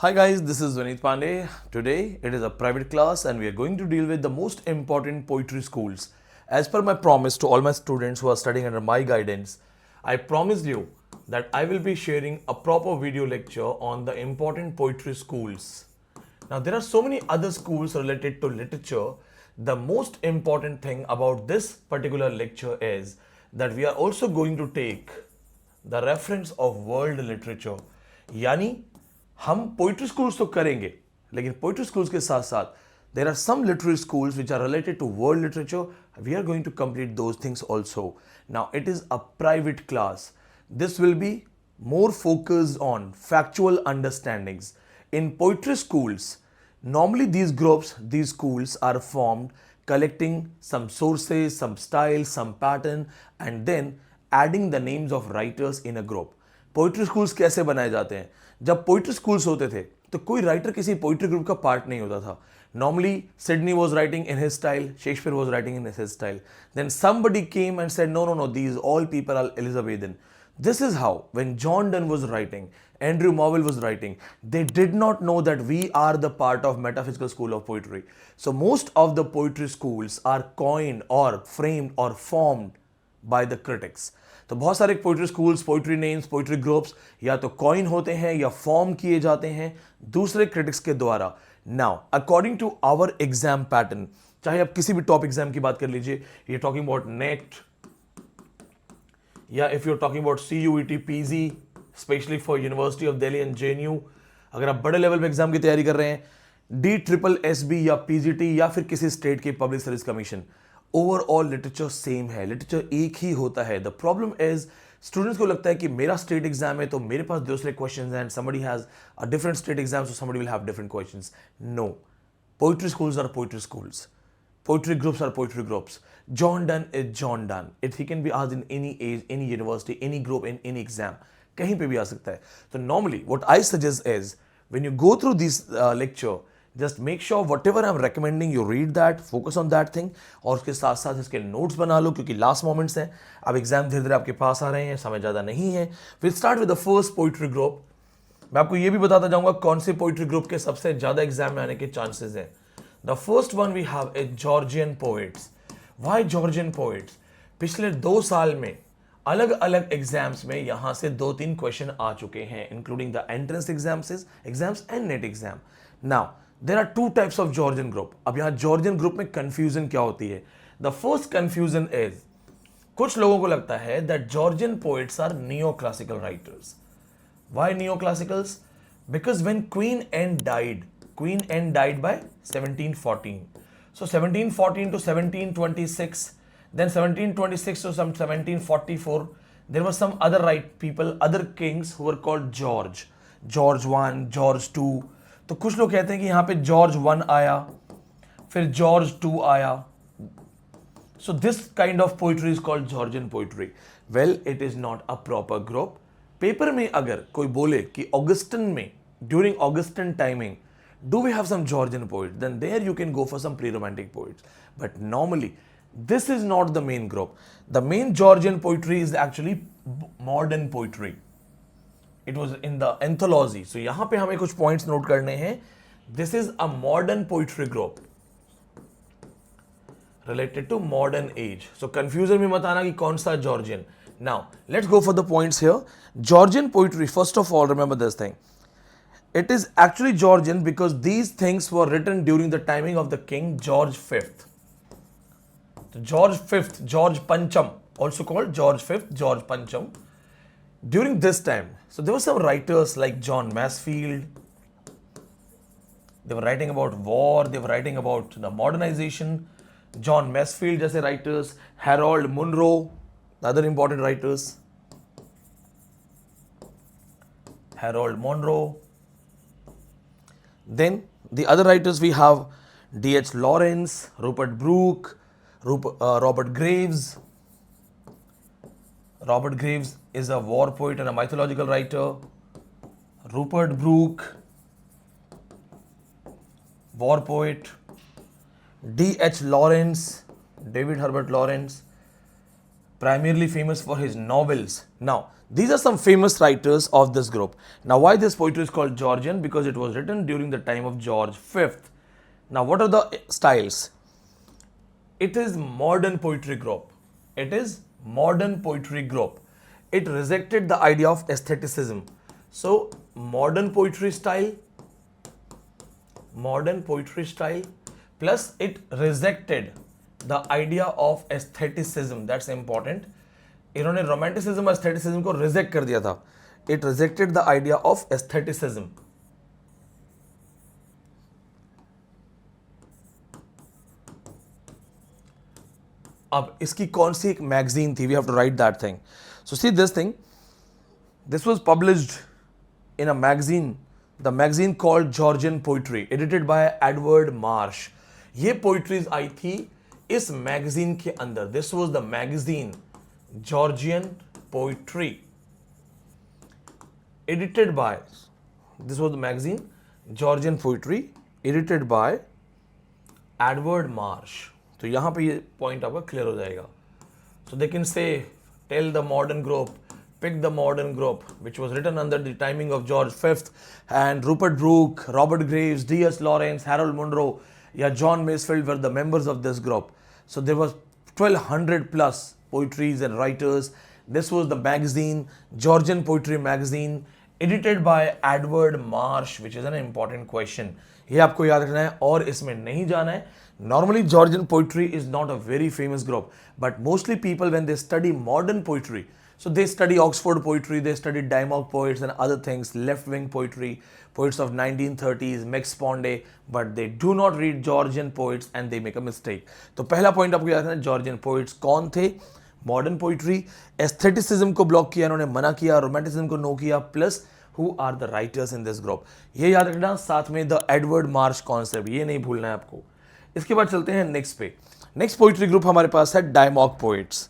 Hi guys, this is Vineet Pandey. Today it is a private class and we are going to deal with the most important poetry schools. As per my promise to all my students who are studying under my guidance, I promised you that I will be sharing a proper video lecture on the important poetry schools. Now there are so many other schools related to literature. The most important thing about this particular lecture is that we are also going to take the reference of world literature. यानी हम poetry schools तो करेंगे लेकिन poetry schools के साथ साथ there are some literary schools which are related to world literature we are going to complete those things also now it is a private class this will be more focused on factual understandings. In poetry schools, normally these schools are formed collecting some sources, some style, some pattern, and then adding the names of writers in a group. Poetry schools कैसे बनाए जाते हैं? जब poetry schools होते थे तो कोई writer किसी पोइट्री ग्रुप का पार्ट नहीं होता था. Normally, Sidney was writing in his style, Shakespeare was writing in his style. Then somebody came and said, no, these all people are Elizabethan. This is how, when John Donne was writing, Andrew Marvell was writing, they did not know that we are the part of metaphysical school of poetry. So most of the poetry schools are coined or framed or formed by the critics. तो बहुत सारे poetry schools, poetry names, poetry groups या तो coin होते हैं या form किए जाते हैं दूसरे क्रिटिक्स के द्वारा. Now according to our exam pattern, चाहे आप किसी भी टॉप एग्जाम की बात कर लीजिए, ये टॉकिंग अबाउट नेट या if you are talking about CUET PG specially for university of Delhi and JNU, अगर आप बड़े लेवल पे एग्जाम की तैयारी कर रहे हैं, DSSB या PGT या फिर किसी स्टेट के public service commission, overall literature same है, लिटरेचर एक ही होता है. द प्रॉब्लम इज स्टूडेंट्स को लगता है कि मेरा स्टेट एग्जाम है तो मेरे पास दूसरे क्वेश्चंस हैं and somebody has a different state exam so somebody will have different questions. No, poetry schools are poetry schools, poetry groups are poetry groups. John Donne is John Donne. He can be asked in any age, any university, any group, in any exam. कहीं पे भी आ सकता है. So normally what I suggest is when you go through this lecture, just make sure whatever I'm recommending you read that, focus on that thing, और उसके साथ साथ इसके नोट्स बना लो क्योंकि लास्ट मोमेंट्स हैं. अब एग्जाम धीरे धीरे आपके पास आ रहे हैं, समय ज़्यादा नहीं है. We'll start with the first poetry group. मैं आपको ये भी बताता जाऊंगा कौन से पोइट्री ग्रुप के सबसे ज़्यादा एग्जाम में आने के चांसेस हैं. The first one we have is Georgian poets. Why Georgian poets? पिछले 2 साल में अलग अलग एग्जाम्स में यहाँ से 2-3 क्वेश्चन आ चुके हैं, including the entrance exams and NET exam. Now there are 2 types of Georgian group. अब यहाँ जॉर्जियन ग्रुप में कंफ्यूजन क्या होती है? द फर्स्ट कंफ्यूजन इज, कुछ लोगों को लगता है that Georgian poets are neo classical writers. Why neo classicals? Because when Queen Anne died by 1714. So 1714 to 1726, then 1726 to some 1744, there were some other other kings who were called George I, George II. तो कुछ लोग कहते हैं कि यहाँ पे George I आया, फिर George II आया. So this kind of poetry is called Georgian poetry. Well, it is not a proper group. Paper में अगर कोई बोले कि ऑगस्टन में, during Augustan timing, do we have some Georgian poets? Then there you can go for some pre-romantic poets. But normally, this is not the main group. The main Georgian poetry is actually modern poetry. It was in the anthology. So यहाँ पे हमें कुछ points note करने हैं. This is a modern poetry group related to modern age. So confusion में मत आना कि कौन सा Georgian. Now, let's go for the points here. Georgian poetry, first of all, remember this thing. It is actually Georgian because these things were written during the timing of the king George V. So George V, George Pancham, also called George V, George Pancham. During this time, so there were some writers like John Masefield. They were writing about war, they were writing about the modernization. John Masefield जैसे writers, Harold Munro, the other important writers. Harold Monroe. Then the other writers we have D.H. Lawrence, Rupert Brooke, Robert Graves. Robert Graves is a war poet and a mythological writer. Rupert Brooke, war poet. D.H. Lawrence, David Herbert Lawrence, primarily famous for his novels. Now, These are some famous writers of this group. Now, why this poetry is called Georgian? Because it was written during the time of George V. Now, what are the styles? It is modern poetry group. It is modern poetry group. It rejected the idea of aestheticism. So, modern poetry style plus it rejected the idea of aestheticism. That's important. इन्होंने romanticism और aestheticism को reject कर दिया था. It rejected the idea of aestheticism. अब इसकी कौन सी एक मैगजीन थी? We have to write that thing. So see this thing, this was published in a magazine, the magazine called Georgian poetry, edited by Edward Marsh. ये poetries आई थी इस मैगजीन के अंदर. This was the magazine Georgian Poetry, edited by, this was the magazine Georgian Poetry, edited by Edward Marsh. तो यहाँ पे ये पॉइंट आपका क्लियर हो जाएगा. So they can say, tell the modern group, pick the modern group, which was written under the timing of George V and Rupert Brooke, Robert Graves, D.S. Lawrence, Harold Monroe, या John Masefield were the members of this group. So there was 1200 plus poetries and writers. This was the magazine, Georgian Poetry Magazine, edited by Edward Marsh, which is an important question. ये आपको याद रखना है और इसमें नहीं जाना है. Normally, Georgian poetry is not a very famous group, but mostly people when they study modern poetry, so they study Oxford poetry, they study Dymock poets and other things, left-wing poetry, poets of 1930s, Max Ponde, but they do not read Georgian poets and they make a mistake. तो पहला point आपको याद रखना है, Georgian poets कौन थे? Modern poetry. Aestheticism को block किया, इन्होंने मना किया, रोमांटिसिज्म को नो किया, plus who are the writers in this group. ये याद रखना. साथ में द एडवर्ड मार्श कॉन्सेप्ट, ये नहीं भूलना है आपको. इसके बाद चलते हैं नेक्स्ट पे. नेक्स्ट पोइट्री ग्रुप हमारे पास है Dymock poets.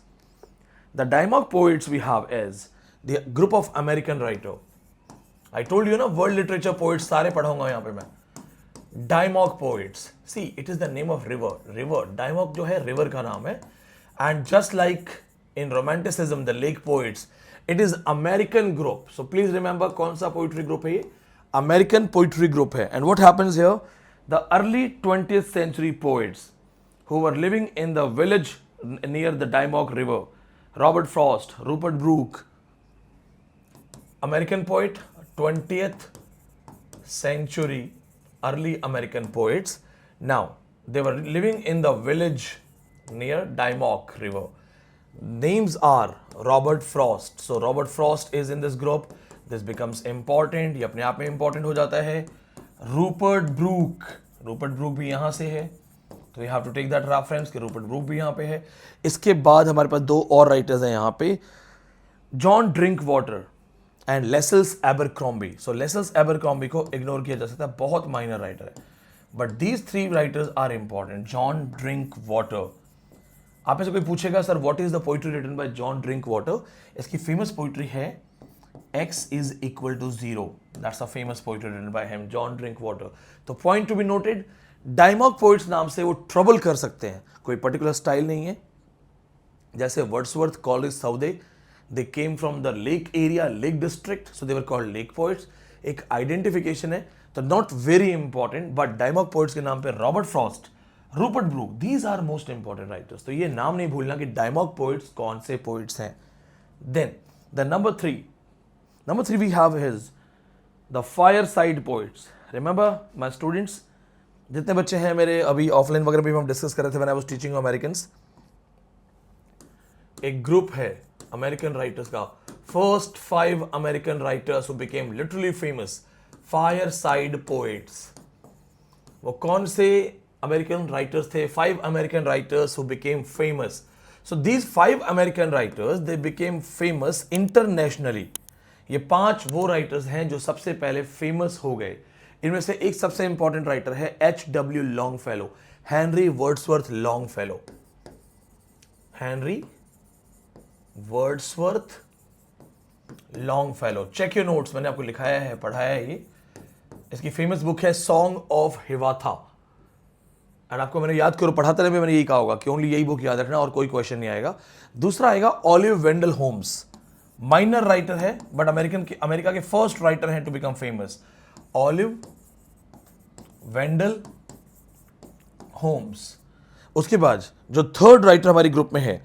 The Dymock poets we have as the group of American writer. I told you ना, वर्ल्ड लिटरेचर पोइट्स सारे पढ़ाऊंगा यहाँ पे मैं. Dymock poets, see it is the name of river. Dymock जो है रिवर का नाम है. And just like in romanticism, the lake poets, it is American group. So please remember कौन सा poetry group है ये? American poetry group है. And what happens here? The early 20th century poets who were living in the village near the Dymock River, Robert Frost, Rupert Brooke, American poet, 20th century early American poets. Now they were living in the village near Dymock River. Names are Robert Frost. So Robert Frost is in this group. This becomes important. ये अपने आप में important हो जाता है. Rupert Brooke. Rupert Brooke भी यहाँ से है. तो you have to take that reference कि Rupert Brooke भी यहाँ पे है. इसके बाद हमारे पास दो और राइटर्स हैं यहाँ पे, John Drinkwater and Lascelles Abercrombie. So Lascelles Abercrombie को इग्नोर किया जा सकता है, बहुत माइनर राइटर है. But these three writers are important. John Drinkwater. आप में से कोई पूछेगा sir what is the poetry written by John Drinkwater? इसकी फेमस पोइट्री है x is equal to 0. That's a famous poetry written by him, John Drinkwater. तो point to be noted, Dymock poets नाम से वो ट्रबल कर सकते हैं, कोई पर्टिकुलर स्टाइल नहीं है. जैसे Wordsworth, Coleridge, Southey, they came from the lake area, lake district, so they were called lake poets. एक आइडेंटिफिकेशन है, तो not very important. But Dymock poets के नाम पे Robert Frost, Rupert Brooke, these are most important writers. तो ये नाम नहीं भूलना कि डायमॉक पोइट्स कौन से पोइट्स हैं. Then the number three we have his the fireside poets. Remember my students, जितने बच्चे हैं मेरे, अभी ऑफलाइन वगैरह भी हम डिस्कस कर रहे थे when I was teaching Americans. एक ग्रुप है अमेरिकन राइटर्स का, first 5 American writers who became literally famous, fireside poets. वो कौन से अमेरिकन राइटर्स थे? 5 American writers who became famous. So these 5 American writers they became famous internationally. ये 5 वो writers हैं जो सबसे पहले फेमस हो गए. इनमें से एक सबसे इंपॉर्टेंट राइटर है H.W. Longfellow, Henry Wordsworth Longfellow. Henry Wordsworth Longfellow. Check your notes, मैंने आपको लिखाया है, पढ़ाया है ये. इसकी फेमस बुक है सॉन्ग ऑफ हिवाथा. एंड आपको मैंने याद करो, पढ़ाते रहे मैंने यही कहा होगा कि ओनली यही बुक याद रखना और कोई क्वेश्चन नहीं आएगा. दूसरा आएगा Oliver Wendell Holmes, minor writer है बट अमेरिका के फर्स्ट राइटर हैं to become famous, Oliver Wendell Holmes. उसके बाद जो थर्ड राइटर हमारे ग्रुप में है,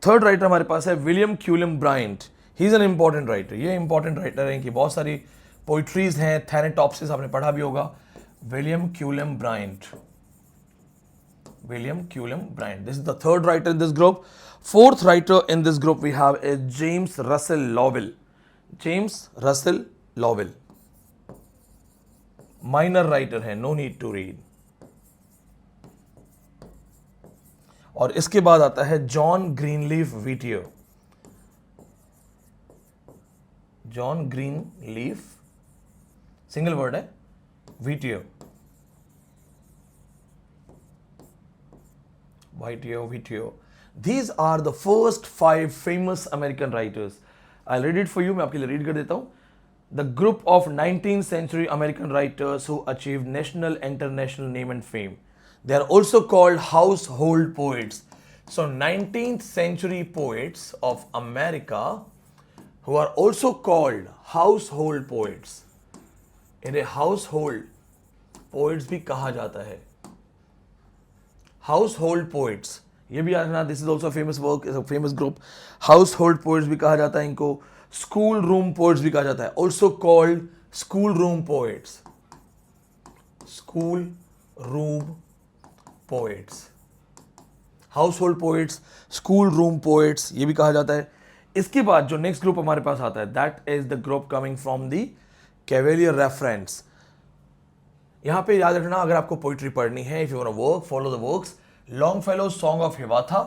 थर्ड राइटर हमारे पास है William Cullen Bryant. He is an important writer. ये इंपॉर्टेंट राइटर है कि बहुत सारी पोइट्रीज हैं, थैनेटॉप्सिस आपने पढ़ा भी होगा। William Cullen Bryant, William Cullen Bryant. This is the third writer in this group. Fourth writer in this group we have is James Russell Lowell. James Russell Lowell. Minor writer है, no need to read. और इसके बाद आता है John Greenleaf Whittier. John Greenleaf, single word है, Whittier. Whittier. These are the first 5 famous American writers. I'll read it for you. मैं आपके लिए read कर देता हूँ. The group of 19th century American writers who achieved national and international name and fame. They are also called household poets. So 19th century poets of America who are also called household poets. इन्हें household poets भी कहा जाता है. Household poets, ये भी याद रखना, this is also famous work, is a famous group. Household poets भी कहा जाता है इनको, स्कूल रूम पोएट्स भी कहा जाता है, also called school room poets. School room poets, household poets, school room poets, ये भी कहा जाता है। इसके बाद जो नेक्स्ट ग्रुप हमारे पास आता है, that is the group coming from the cavalier reference. यहां पे याद रखना, अगर आपको पोइट्री पढ़नी है, if you want to work, follow the works, Longfellow song of Hiawatha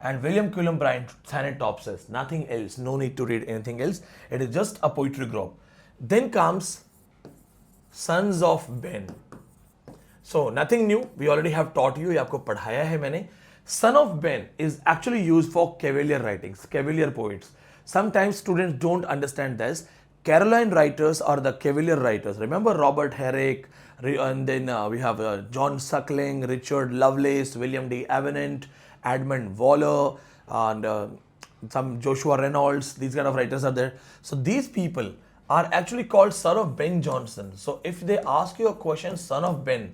and William Cullen Bryant Thanatopsis, nothing else, no need to read anything else, it is just a poetry group. Then comes sons of Ben. So nothing new, we already have taught you, ये आपको पढ़ाया है मैंने। Son of Ben is actually used for cavalier writings, cavalier poets. Sometimes students don't understand this. Caroline writers are the cavalier writers. Remember Robert Herrick, and then we have John Suckling, Richard Lovelace, William D. Avenant, Edmund Waller, and some Joshua Reynolds. These kind of writers are there. So these people are actually called son of Ben Jonson. So if they ask you a question, son of Ben,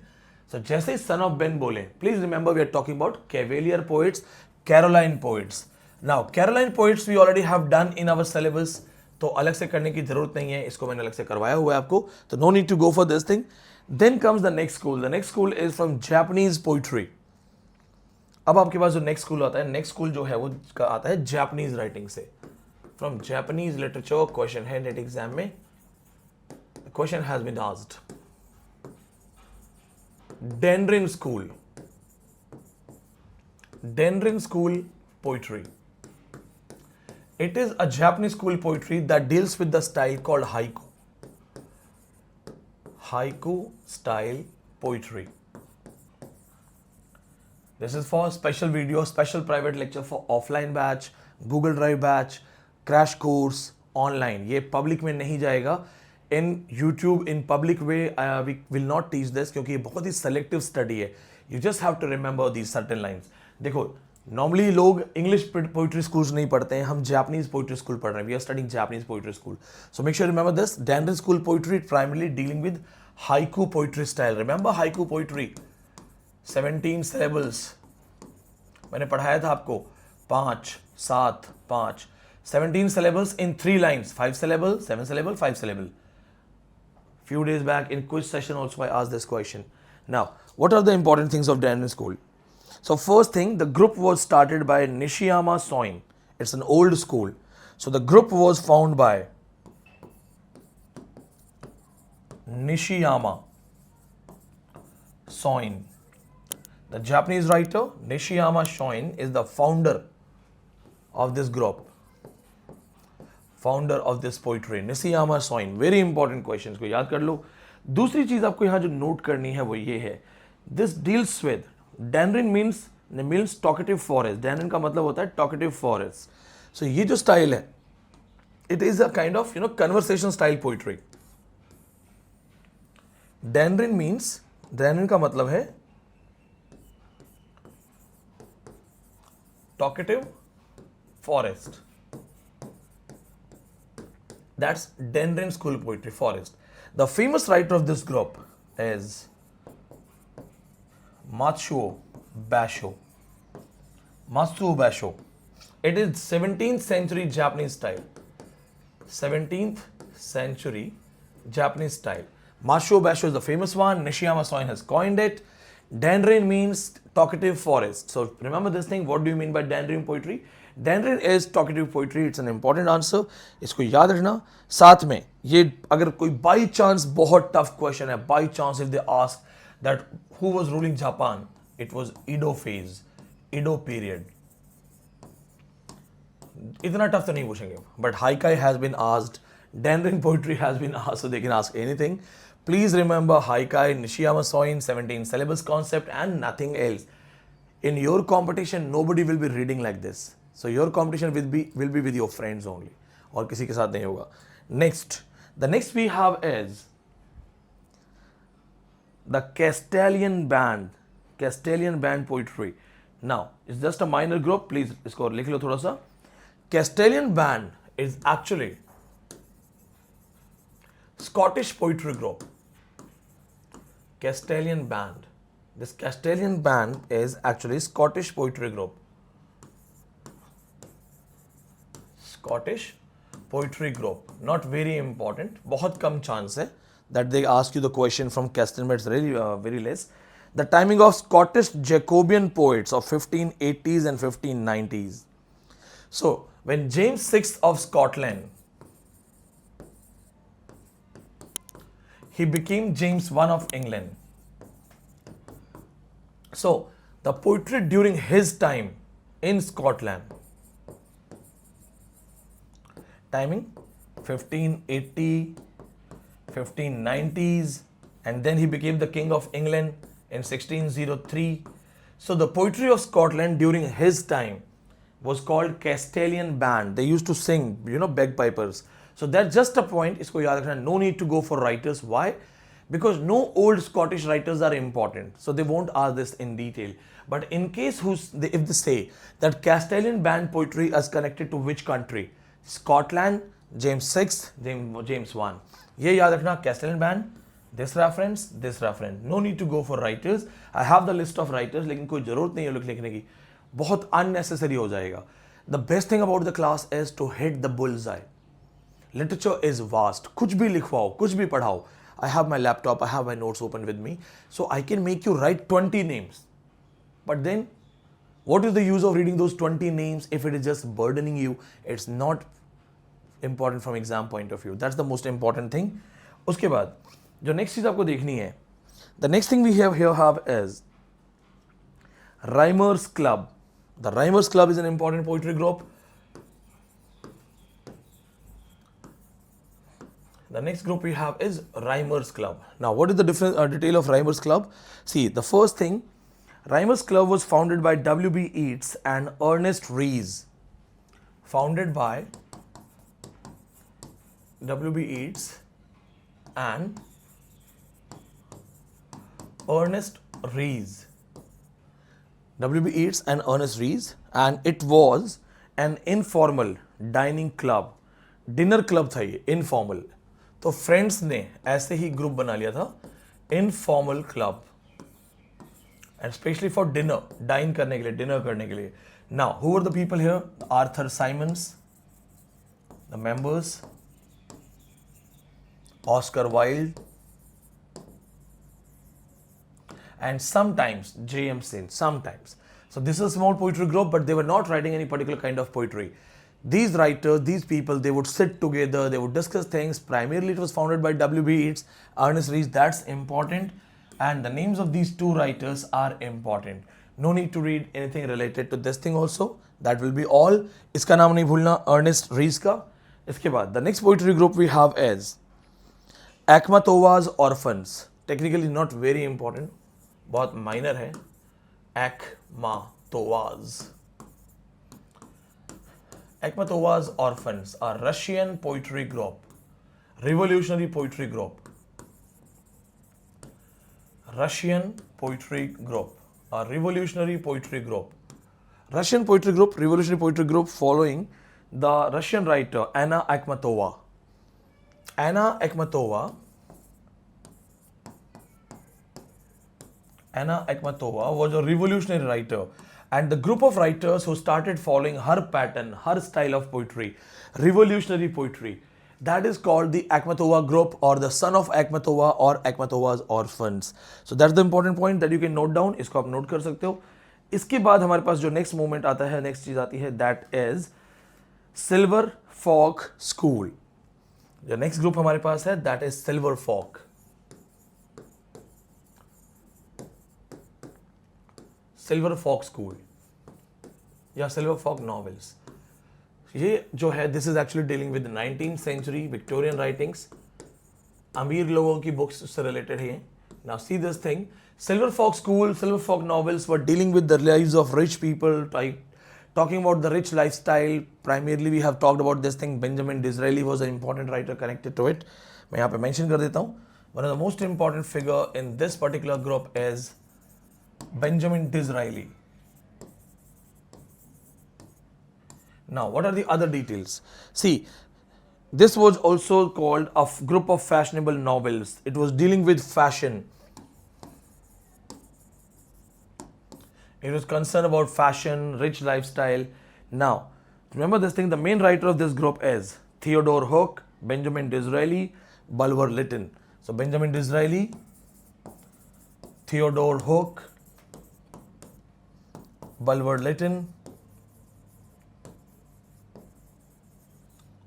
so जैसे ही son of Ben बोले, please remember we are talking about Cavalier poets, Caroline poets. Now Caroline poets we already have done in our syllabus, तो अलग से करने की जरूरत नहीं है, इसको मैंने अलग से करवाया हुआ है आपको, तो no need to go for this thing. Then comes the next school. The next school is from Japanese poetry. अब आपके पास जो next school आता है, next school जो है वो आता है Japanese writing से. From Japanese literature, question है नेट एग्जाम में, the question has been asked. Denrin school. Denrin school poetry. It is a Japanese school poetry that deals with the style called haiku. Haiku style poetry. This is for special video, special private lecture for offline batch, Google Drive batch, crash course, online. ये public में नहीं जाएगा. In YouTube, in public way, we will not teach this क्योंकि ये बहुत ही selective study है. You just have to remember these certain lines. देखो, normally लोग English poetry schools नहीं पढ़ते हैं, हम Japanese poetry school पढ़ रहे हैं. We are studying Japanese poetry school. So make sure you remember this. Denrin school poetry primarily dealing with haiku poetry style. Remember haiku poetry? 17 syllables. मैंने पढ़ाया था आपको 5, 7, 5. 17 syllables in 3 lines. 5 syllable, 7 syllable, 5 syllable. Few days back in quiz session also I asked this question. Now, what are the important things of Denrin school? So first thing, the group was started by Nishiyama Soin. It's an old school. So the group was found by Nishiyama Soin. The Japanese writer Nishiyama Soin is the founder of this group. Founder of this poetry. Nishiyama Soin. Very important questions को याद कर लो. दूसरी चीज आपको यहाँ जो note करनी है वो ये है. This deals with Denrin means talkative forest. Denrin का मतलब होता है talkative forest. So ये जो style है, it is a kind of conversation style poetry. Denrin का मतलब है talkative forest. That's Denrin School of Poetry, Forest. The famous writer of this group is Matsuo Basho. Matsuo Basho. It is 17th century Japanese style. 17th century Japanese style. Matsuo Basho is the famous one. Nishiyama Soin has coined it. Denrin means talkative forest. So remember this thing. What do you mean by Denrin poetry? Denrin is talkative poetry. It's an important answer. इसको याद रखना. साथ में ये अगर कोई by chance बहुत tough question है, by chance if they ask that who was ruling Japan, it was Edo phase, Edo period. इतना टफ तो नहीं पूछेंगे, but हाइकाई has been asked, डेनरिन poetry has been asked, so they can ask anything. Please remember हाइकाई, Nishiyama Soin, 17 syllabus concept and nothing else. In your competition nobody will be reading like this, so your competition will be with your friends only, और किसी के साथ नहीं होगा. Next, the next we have is the Castilian band poetry. Now it's just a minor group, please इसको लिख लो थोड़ा सा. Castilian band is actually Scottish poetry group. Castilian band. This Castilian band is actually Scottish poetry group. Scottish poetry group. Not very important. बहुत कम chance है that they ask you the question from Castilian, but it's really very less. The timing of Scottish Jacobean poets of 1580s and 1590s. So when James VI of Scotland, he became James I of England. So the poetry during his time in Scotland, timing 1580, 1590s, and then he became the King of England in 1603. So the poetry of Scotland during his time was called Castilian band. They used to sing, bagpipers. So that's just a point. इसको याद रखना. No need to go for writers. Why? Because no old Scottish writers are important. So they won't ask this in detail. But in case if they say that Castilian band poetry is connected to which country? Scotland, James VI, James I. ये याद रखना. Castilian band, this reference, this reference. No need to go for writers. I have the list of writers, लेकिन कोई जरूरत नहीं है लिखने की. बहुत unnecessary हो जाएगा. The best thing about the class is to hit the bullseye. Literature is vast. कुछ भी लिखवाओ, कुछ भी पढ़ाओ. I have my laptop, I have my notes open with me, so I can make you write 20 names. But then, what is the use of reading those 20 names if it is just burdening you? It's not important from exam point of view. That's the most important thing. उसके बाद जो next चीज आपको देखनी है, the next thing we have is Rhymers Club. The Rhymers Club is an important poetry group. The next group we have is Rhymers Club. Now, what is the different detail of Rhymers Club? See, the first thing, Rhymers Club was founded by W.B. Yeats and Ernest Rhys. Founded by W.B. Yeats and Ernest Rhys. W.B. Yeats and Ernest Rhys, and it was an informal dining club. Dinner club था ये, informal. तो friends ने ऐसे ही group बना लिया था, informal club, and specially for dinner, dine करने के लिए, डिनर करने के लिए. Now who are the people here? Arthur Symonds, the members, Oscar Wilde, and sometimes J.M. Sen, sometimes. So this is a small poetry group, but they were not writing any particular kind of poetry. These writers, these people, they would sit together, they would discuss things. Primarily it was founded by W.B. Yeats, Ernest Rhys, that's important. And the names of these two writers are important. No need to read anything related to this thing also. That will be all. इसका नाम नहीं भूलना, Ernest Rhys का. इसके बाद, the next poetry group we have is Akhmatova's Orphans. Technically not very important. बहुत minor है. Akhmatova's Orphans, a Russian poetry group, revolutionary poetry group. Russian poetry group, a revolutionary poetry group. Russian poetry group, revolutionary poetry group following the Russian writer Anna Akhmatova. Anna Akhmatova was a revolutionary writer, and the group of writers who started following her pattern, her style of poetry, revolutionary poetry, that is called the Akhmatova group, or the son of Akhmatova, or Akhmatova's orphans. So that's the important point that you can note down. इसको आप note कर सकते हो. इसके बाद हमारे पास जो next movement आता है, next चीज आती है, that is Silver Folk School. जो next group हमारे पास है, that is Silver Folk. Silver folk school या सिल्वर फॉक नॉवेल्स, ये जो है this is actually dealing with 19th century Victorian writings, अमीर लोगों की बुक्स से रिलेटेड है. Now see this thing, silver folk school, silver folk novels were dealing with the lives of rich people, talking about the rich lifestyle. Primarily we have talked about this thing. Benjamin Disraeli was an important writer connected to it. मैं यहाँ पे mention कर देता हूँ. One of the most important figure in this particular group is Benjamin Disraeli. Now, what are the other details? See, this was also called a group of fashionable novels. It was dealing with fashion. It was concerned about fashion, rich lifestyle. Now, remember this thing, the main writer of this group is Theodore Hook, Benjamin Disraeli, Bulwer Lytton. So, Benjamin Disraeli, Theodore Hook, Bulwer Lytton.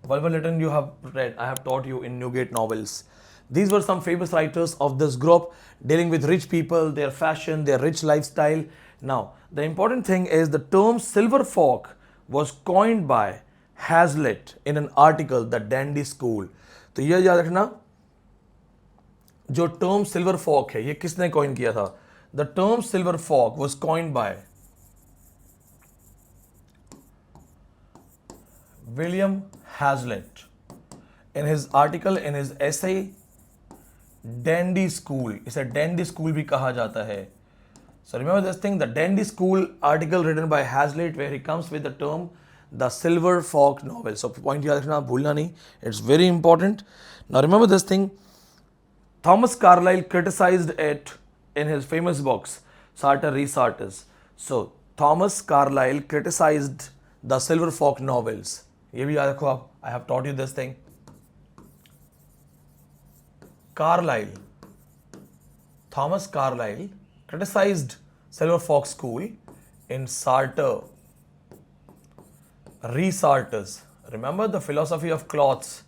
Bulwer Lytton you have read, I have taught you in Newgate novels. These were some famous writers of this group dealing with rich people, their fashion, their rich lifestyle. Now, the important thing is the term silver folk was coined by Hazlitt in an article, The Dandy School. तो ये याद रखना, जो term silver folk है, ये किसने coin किया था? The term silver folk was coined by William Hazlitt in his article, in his essay Dandy School. इसे Dandy School भी कहा जाता है. So remember this thing, the Dandy School article written by Hazlitt, where he comes with the term the silver folk novel. So point याद रखना, भूलना नहीं. It's very important. Now remember this thing, Thomas Carlyle criticized it in his famous books Sartor Resartus. So Thomas Carlyle criticized the silver folk novels. ये भी याद रखो आप, I have taught you this thing. Carlyle, Thomas Carlyle criticized Silver Folk School in Sartor Resartus. Remember the philosophy of cloths,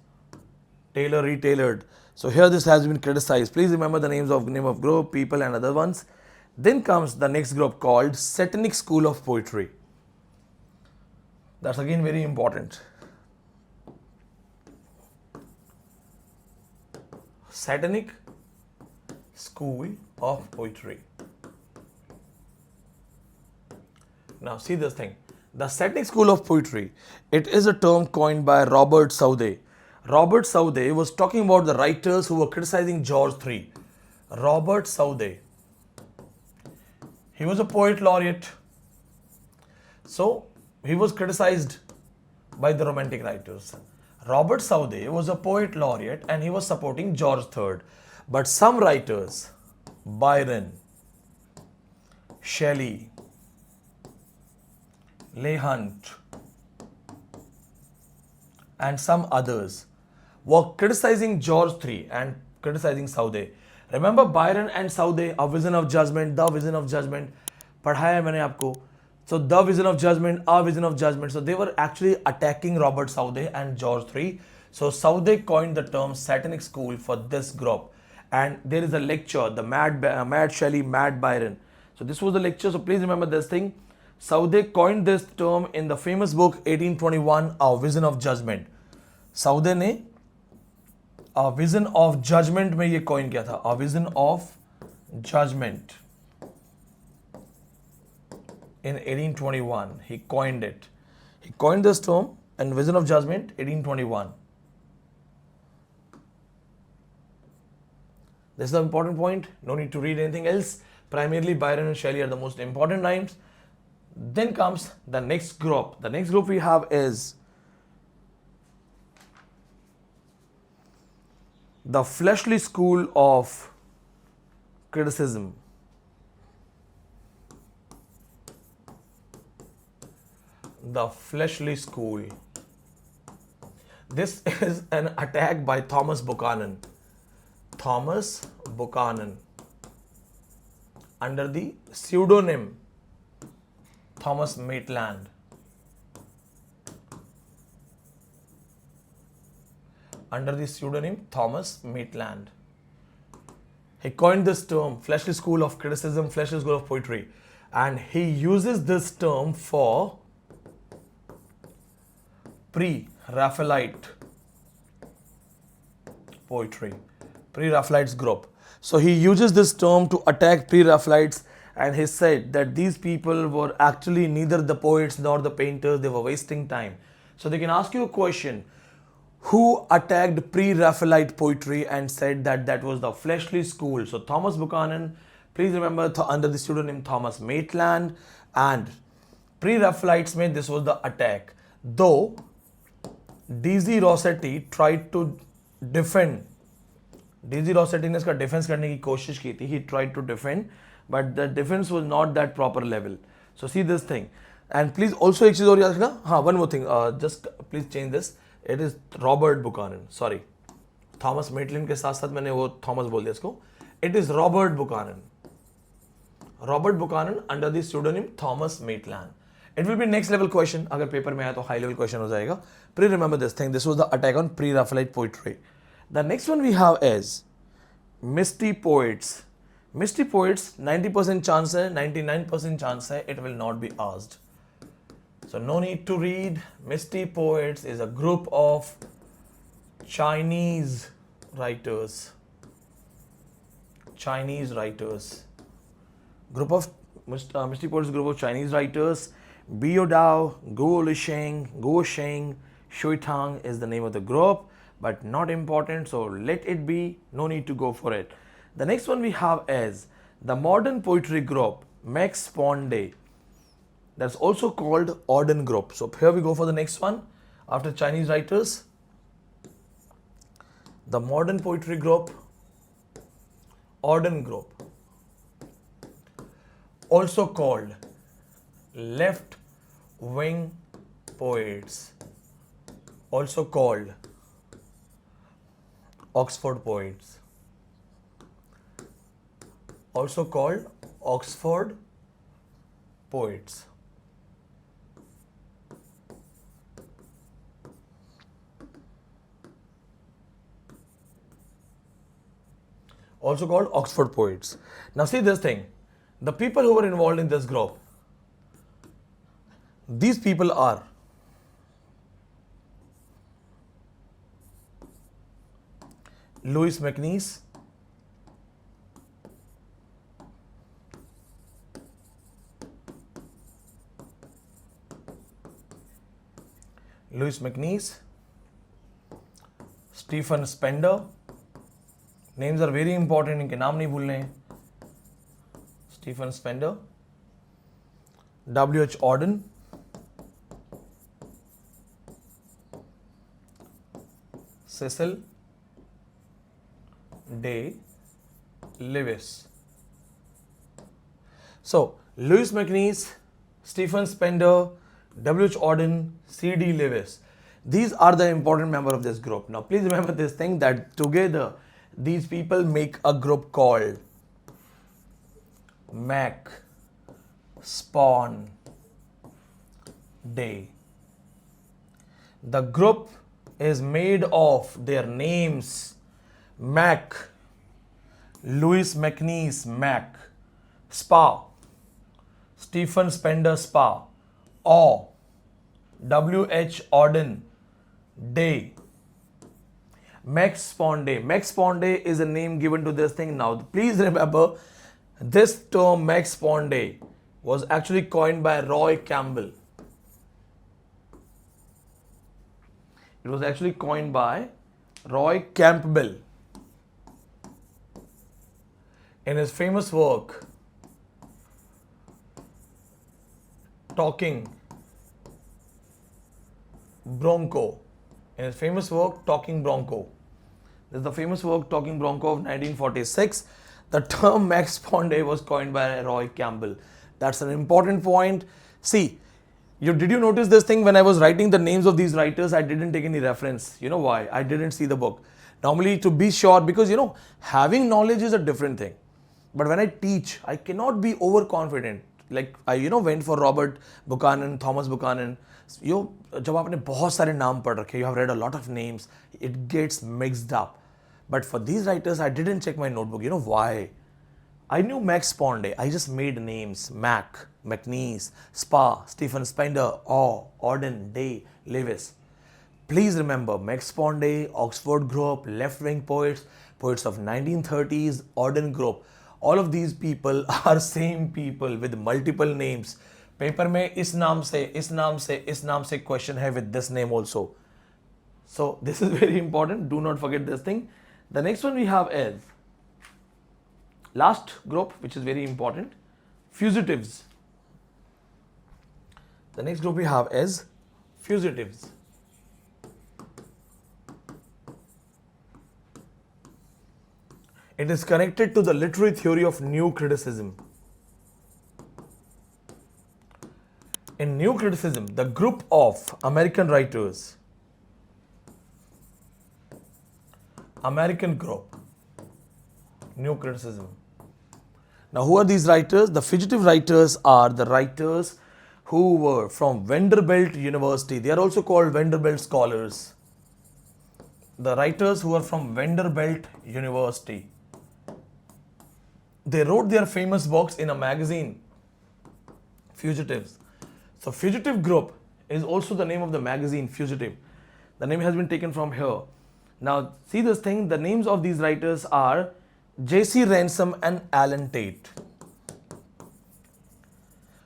tailor retailored. So here this has been criticized. Please remember the name of group, people and other ones. Then comes the next group called Satanic School of Poetry. That's again very important. Satanic School of Poetry. Now see this thing, the Satanic School of Poetry, it is a term coined by Robert Southey. Robert Southey was talking about the writers who were criticizing George III. Robert Southey, he was a poet laureate, so he was criticized by the Romantic writers. Robert Southey was a poet laureate and he was supporting George III. But some writers, Byron, Shelley, Leigh Hunt, and some others were criticizing George III and criticizing Southey. Remember Byron and Southey, A Vision of Judgment, The Vision of Judgment, पढ़ाया है मैंने आपको. So The Vision of Judgment, A Vision of Judgment. So they were actually attacking Robert Southey and George III. So Southey coined the term Satanic School for this group. And there is a lecture, the Mad Shelley, Mad Byron. So this was the lecture. So please remember this thing. Southey coined this term in the famous book 1821, A Vision of Judgment. Southey ने A Vision of Judgment में ये coin किया था. A Vision of Judgment. In 1821, he coined it. He coined this term and Vision of Judgment, 1821. This is the important point. No need to read anything else. Primarily, Byron and Shelley are the most important names. Then comes the next group. The next group we have is The fleshly school of criticism. The fleshly school. This is an attack by Thomas Buchanan. Thomas Buchanan, under the pseudonym Thomas Maitland. Under the pseudonym Thomas Maitland. He coined this term, fleshly school of criticism, fleshly school of poetry. And he uses this term for pre-Raphaelite poetry. Pre-Raphaelites group. So he uses this term to attack pre-Raphaelites, and he said that these people were actually neither the poets nor the painters, they were wasting time. So they can ask you a question, who attacked pre-Raphaelite poetry and said that that was the fleshly school? So Thomas Buchanan, please remember, under the pseudonym Thomas Maitland, and pre-Raphaelites made this was the attack. Though D.Z. Rossetti tried to defend, D.Z. Rossetti ने इसका defence करने की कोशिश की थी. He tried to defend, but the defense was not that proper level. So see this thing. And please also एक चीज़ और याद रखना. हाँ, one more thing. Just please change this. It is Robert Buchanan. Sorry, Thomas Maitland के साथ साथ मैंने वो Thomas बोल दिया इसको. It is Robert Buchanan. Robert Buchanan under the pseudonym Thomas Maitland. It will be next level question. अगर paper में आया तो high level question हो जाएगा. Please remember this thing. This was the attack on pre-Raphaelite poetry. The next one we have is Misty Poets. Misty Poets, 90% chance है, 99% chance है, it will not be asked. So no need to read. Misty Poets is a group of Chinese writers. Chinese writers. Group of Misty Poets, group of Chinese writers. Biao Dao, Guo Lisheng, Guo Sheng, Shui Tang is the name of the group, but not important, so let it be, no need to go for it. The next one we have is the modern poetry group, Max Ponde. That's also called Auden group. So here we go for the next one after Chinese writers. The modern poetry group, Auden group, also called left wing poets, also called Oxford poets, also called Oxford poets. Also called Oxford poets. Now see this thing, the people who were involved in this group, these people are Louis MacNeice, Stephen Spender. Names are very important, इनके नाम नहीं भूलने हैं. Stephen Spender, W.H. Auden, Cecil Day Lewis. So Louis MacNeice, Stephen Spender, W.H. Auden, C.D. Lewis. These are the important members of this group. Now please remember this thing, that together these people make a group called Mac Spawn Day. The group is made of their names: Mac, Louis MacNeice, Mac, Spa, Stephen Spender, Spa, Aw, W.H. Auden, Day, Max Spawn Day. Max Spawn Day is a name given to this thing. Now please remember, this term Max Spawn Day was actually coined by Roy Campbell. It was actually coined by Roy Campbell in his famous work Talking Bronco. In his famous work Talking Bronco. There's the famous work Talking Bronco of 1946. The term Max Ponde was coined by Roy Campbell. That's an important point. See, did you notice this thing? When I was writing the names of these writers, I didn't take any reference. You know why? I didn't see the book. Normally, to be sure, because having knowledge is a different thing. But when I teach, I cannot be overconfident. Like I went for Robert Buchanan, Thomas Buchanan. जब आपने बहुत सारे नाम पढ़ रखे, you have read a lot of names, it gets mixed up. But for these writers, I didn't check my notebook. You know why? I knew Max Ponde. I just made names. Mac, McNeese, Spa, Stephen Spender, Aw, Auden, Day, Lewis. Please remember, Max Ponde, Oxford group, left-wing poets, poets of 1930s, Auden group. All of these people are same people with multiple names. Paper में इस नाम से इस नाम से इस नाम से क्वेश्चन है with this name also. So this is very important. Do not forget this thing. The next one we have is last group, which is very important, fugitives. The next group we have is fugitives. It is connected to the literary theory of new criticism. In new criticism, the group of American writers, American group, new criticism. Now, who are these writers? The fugitive writers are the writers who were from Vanderbilt University. They are also called Vanderbilt scholars. The writers who are from Vanderbilt University. They wrote their famous books in a magazine, Fugitives. So Fugitive Group is also the name of the magazine, Fugitive. The name has been taken from here. Now see this thing, the names of these writers are J.C. Ransom and Alan Tate.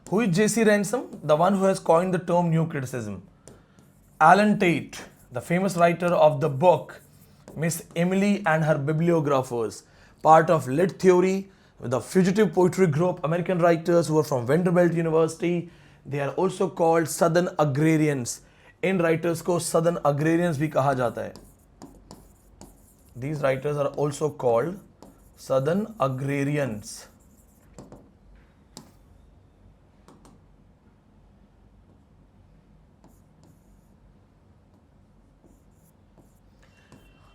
Who is J.C. Ransom? The one who has coined the term new criticism. Alan Tate, the famous writer of the book Miss Emily and Her Bibliographers, part of lit theory with the Fugitive Poetry Group, American writers who are from Vanderbilt University. They are also called Southern Agrarians. In writers को Southern Agrarians भी कहा जाता है. These writers are also called Southern Agrarians.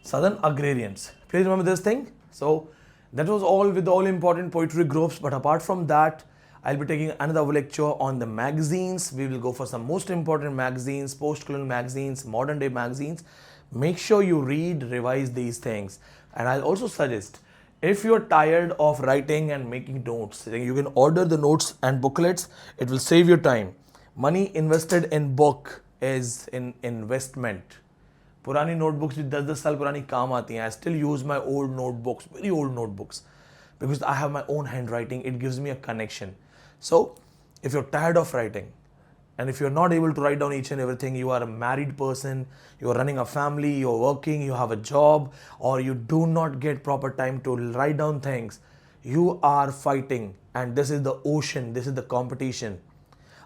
Southern Agrarians. Please remember this thing. So that was all with all important poetry groups. But apart from that, I'll be taking another lecture on the magazines. We will go for some most important magazines, post-colonial magazines, modern day magazines. Make sure you read, revise these things. And I'll also suggest, if you're tired of writing and making notes, you can order the notes and booklets. It will save your time. Money invested in book is in investment. पुरानी notebooks भी 10-10 साल पुरानी काम आती हैं. I still use my old notebooks, very old notebooks, because I have my own handwriting. It gives me a connection. So, if you're tired of writing, and if you're not able to write down each and everything, you are a married person, you are running a family, you're working, you have a job, or you do not get proper time to write down things, you are fighting, and this is the ocean, this is the competition.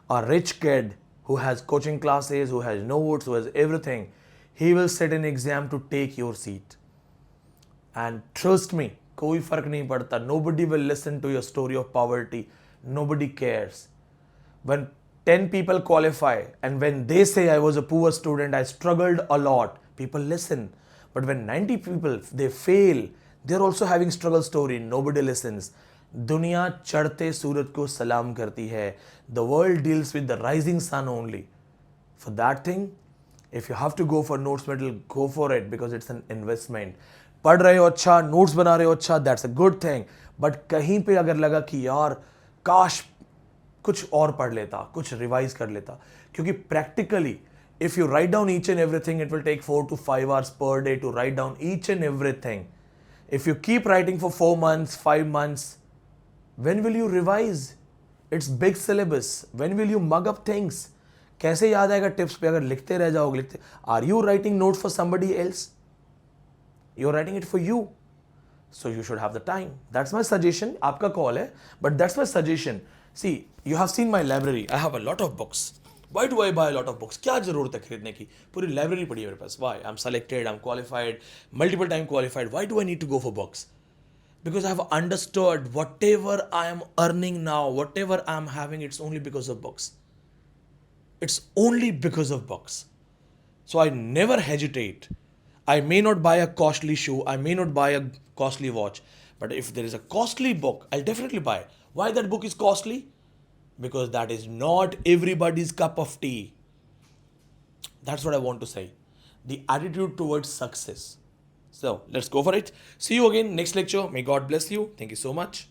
A rich kid who has coaching classes, who has notes, who has everything, he will sit an exam to take your seat. And trust me, कोई फर्क नहीं पड़ता. Nobody will listen to your story of poverty. Nobody cares. When 10 people qualify and when they say I was a poor student, I struggled a lot, people listen. But when 90 people, they fail, they're also having struggle story, nobody listens. दुनिया चढ़ते सूरज को सलाम करती है. The world deals with the rising sun only. For that thing, if you have to go for notes medal, go for it because it's an investment. पढ़ रहे हो अच्छा, नोट्स बना रहे हो अच्छा, that's a good thing. But कहीं पे अगर लगा कि यार काश कुछ और पढ़ लेता, कुछ रिवाइज कर लेता, क्योंकि practically if you write down each and everything, it will take 4 to 5 hours per day to write down each and everything. If you keep writing for 4 months, 5 months, when will you revise? It's big syllabus. When will you mug up things? कैसे याद आएगा tips पे अगर लिखते रह जाओगे लिखते. Are you writing notes for somebody else? You're writing it for you. So you should have the time. That's my suggestion. आपका call है, but that's my suggestion. See, you have seen my library. I have a lot of books. Why do I buy a lot of books? क्या जरूरत है खरीदने की? पूरी library पड़ी है मेरे पास. Why? I'm selected, I'm qualified, multiple time qualified. Why do I need to go for books? Because I've understood whatever I am earning now, whatever I'm having, it's only because of books. It's only because of books. So I never hesitate. I may not buy a costly shoe, I may not buy a costly watch, but if there is a costly book, I'll definitely buy it. Why that book is costly? Because that is not everybody's cup of tea. That's what I want to say. The attitude towards success. So let's go for it. See you again next lecture. May God bless you. Thank you so much.